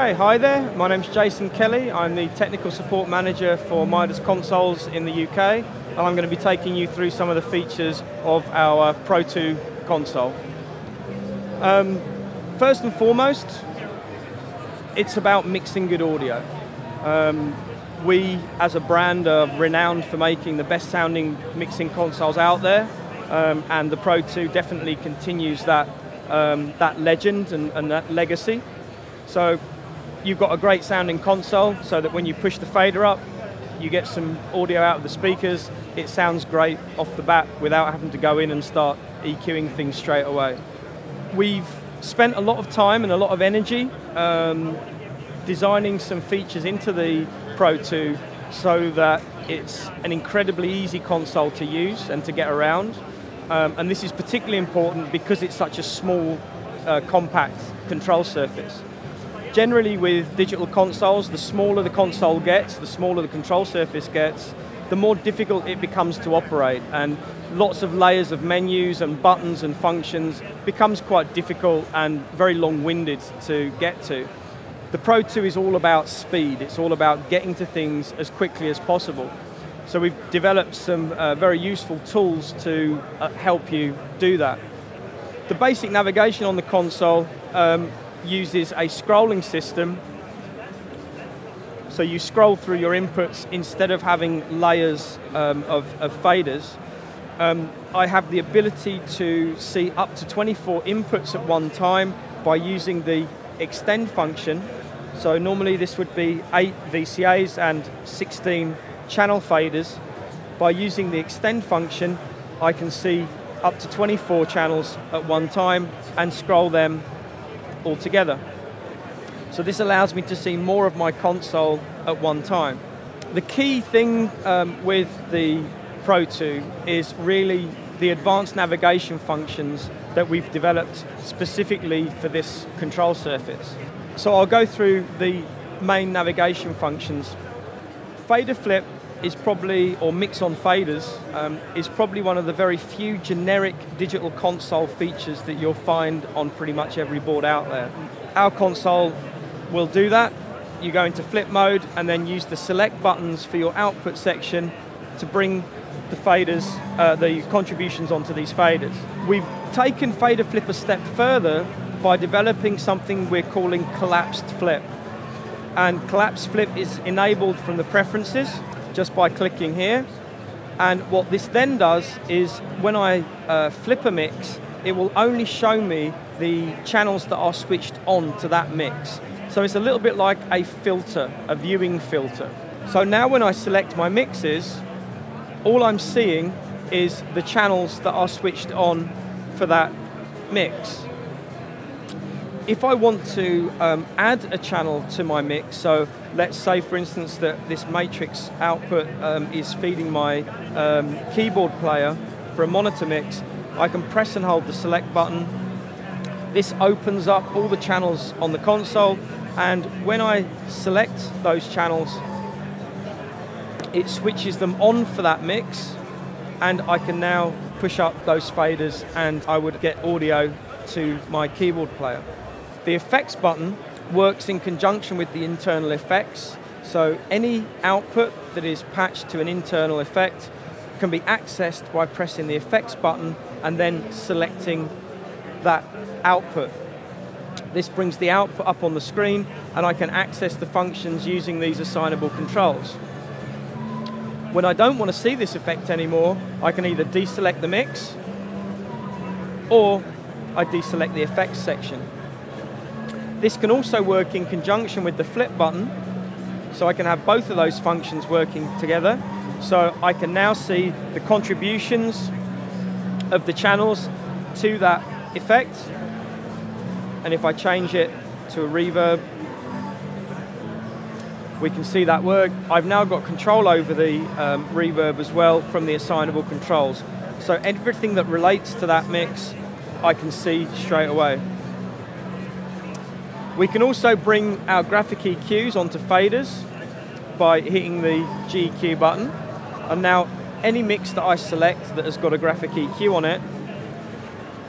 Okay, hi there. My name's Jason Kelly. I'm the Technical Support Manager for Midas Consoles in the UK, and I'm going to be taking you through some of the features of our PRO2 console. First and foremost, it's about mixing good audio. We, as a brand, are renowned for making the best sounding mixing consoles out there, and the PRO2 definitely continues that, that legend and that legacy. So you've got a great sounding console so that when you push the fader up, you get some audio out of the speakers. It sounds great off the bat without having to go in and start EQing things straight away. We've spent a lot of time and a lot of energy designing some features into the PRO2 so that it's an incredibly easy console to use and to get around. And this is particularly important because it's such a small, compact control surface. Generally with digital consoles, the smaller the console gets, the smaller the control surface gets, the more difficult it becomes to operate, and lots of layers of menus and buttons and functions becomes quite difficult and very long-winded to get to. The PRO2 is all about speed. It's all about getting to things as quickly as possible. So we've developed some very useful tools to help you do that. The basic navigation on the console uses a scrolling system. So you scroll through your inputs instead of having layers of faders. I have the ability to see up to 24 inputs at one time by using the extend function. So normally this would be 8 VCAs and 16 channel faders. By using the extend function, I can see up to 24 channels at one time and scroll them all together. So this allows me to see more of my console at one time. The key thing with the PRO2 is really the advanced navigation functions that we've developed specifically for this control surface. So I'll go through the main navigation functions. Fader flip is probably, or mix on faders, is probably one of the very few generic digital console features that you'll find on pretty much every board out there. Our console will do that. You go into flip mode and then use the select buttons for your output section to bring the faders, the contributions onto these faders. We've taken fader flip a step further by developing something we're calling collapsed flip. And collapsed flip is enabled from the preferences just by clicking here. And what this then does is when I flip a mix, it will only show me the channels that are switched on to that mix. So it's a little bit like a filter, a viewing filter. So now when I select my mixes, all I'm seeing is the channels that are switched on for that mix. If I want to add a channel to my mix, so let's say for instance that this matrix output is feeding my keyboard player for a monitor mix, I can press and hold the select button. This opens up all the channels on the console, and when I select those channels, it switches them on for that mix, and I can now push up those faders and I would get audio to my keyboard player. The effects button works in conjunction with the internal effects, so any output that is patched to an internal effect can be accessed by pressing the effects button and then selecting that output. This brings the output up on the screen and I can access the functions using these assignable controls. When I don't want to see this effect anymore, I can either deselect the mix or I deselect the effects section. This can also work in conjunction with the flip button, so I can have both of those functions working together. So I can now see the contributions of the channels to that effect, and if I change it to a reverb, we can see that work. I've now got control over the reverb as well from the assignable controls. So everything that relates to that mix, I can see straight away. We can also bring our graphic EQs onto faders by hitting the GEQ button. And now any mix that I select that has got a graphic EQ on it,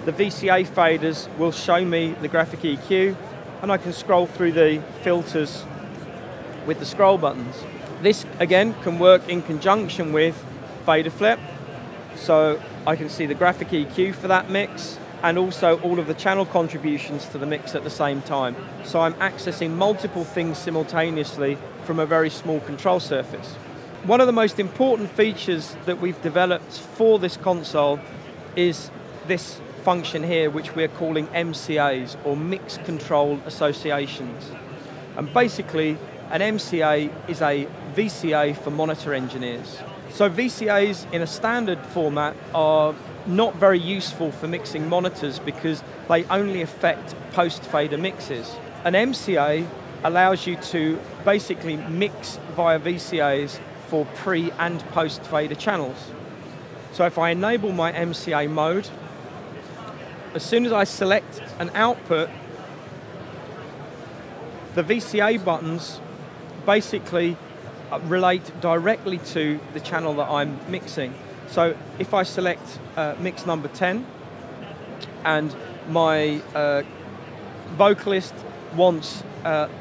the VCA faders will show me the graphic EQ, and I can scroll through the filters with the scroll buttons. This, again, can work in conjunction with fader flip, so I can see the graphic EQ for that mix, and also all of the channel contributions to the mix at the same time. So I'm accessing multiple things simultaneously from a very small control surface. One of the most important features that we've developed for this console is this function here, which we're calling MCAs, or Mix Control Associations. And basically, an MCA is a VCA for monitor engineers. So VCAs in a standard format are not very useful for mixing monitors because they only affect post-fader mixes. An MCA allows you to basically mix via VCAs for pre and post-fader channels. So if I enable my MCA mode, as soon as I select an output, the VCA buttons basically relate directly to the channel that I'm mixing. So if I select mix number 10 and my vocalist wants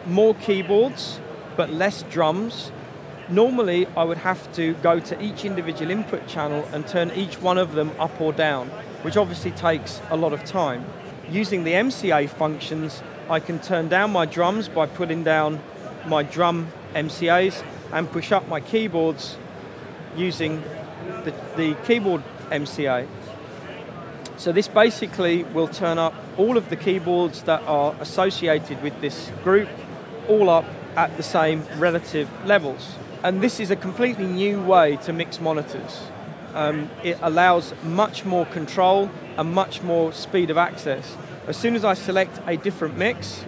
more keyboards but less drums, normally I would have to go to each individual input channel and turn each one of them up or down, which obviously takes a lot of time. Using the MCA functions, I can turn down my drums by putting down my drum MCAs and push up my keyboards using the keyboard MCA. So this basically will turn up all of the keyboards that are associated with this group, all up at the same relative levels. And this is a completely new way to mix monitors. It allows much more control and much more speed of access. As soon as I select a different mix,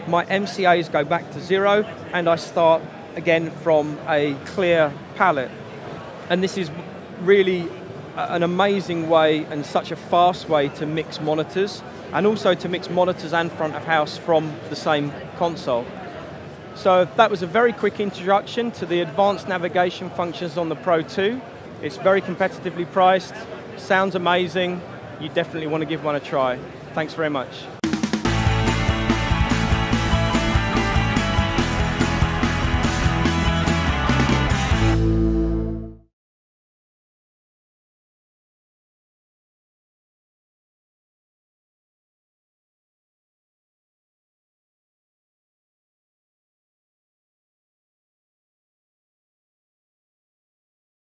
my MCAs go back to 0 and I start again from a clear palette. And this is really an amazing way and such a fast way to mix monitors, and also to mix monitors and front of house from the same console. So that was a very quick introduction to the advanced navigation functions on the Pro2. It's very competitively priced, sounds amazing. You definitely want to give one a try. Thanks very much.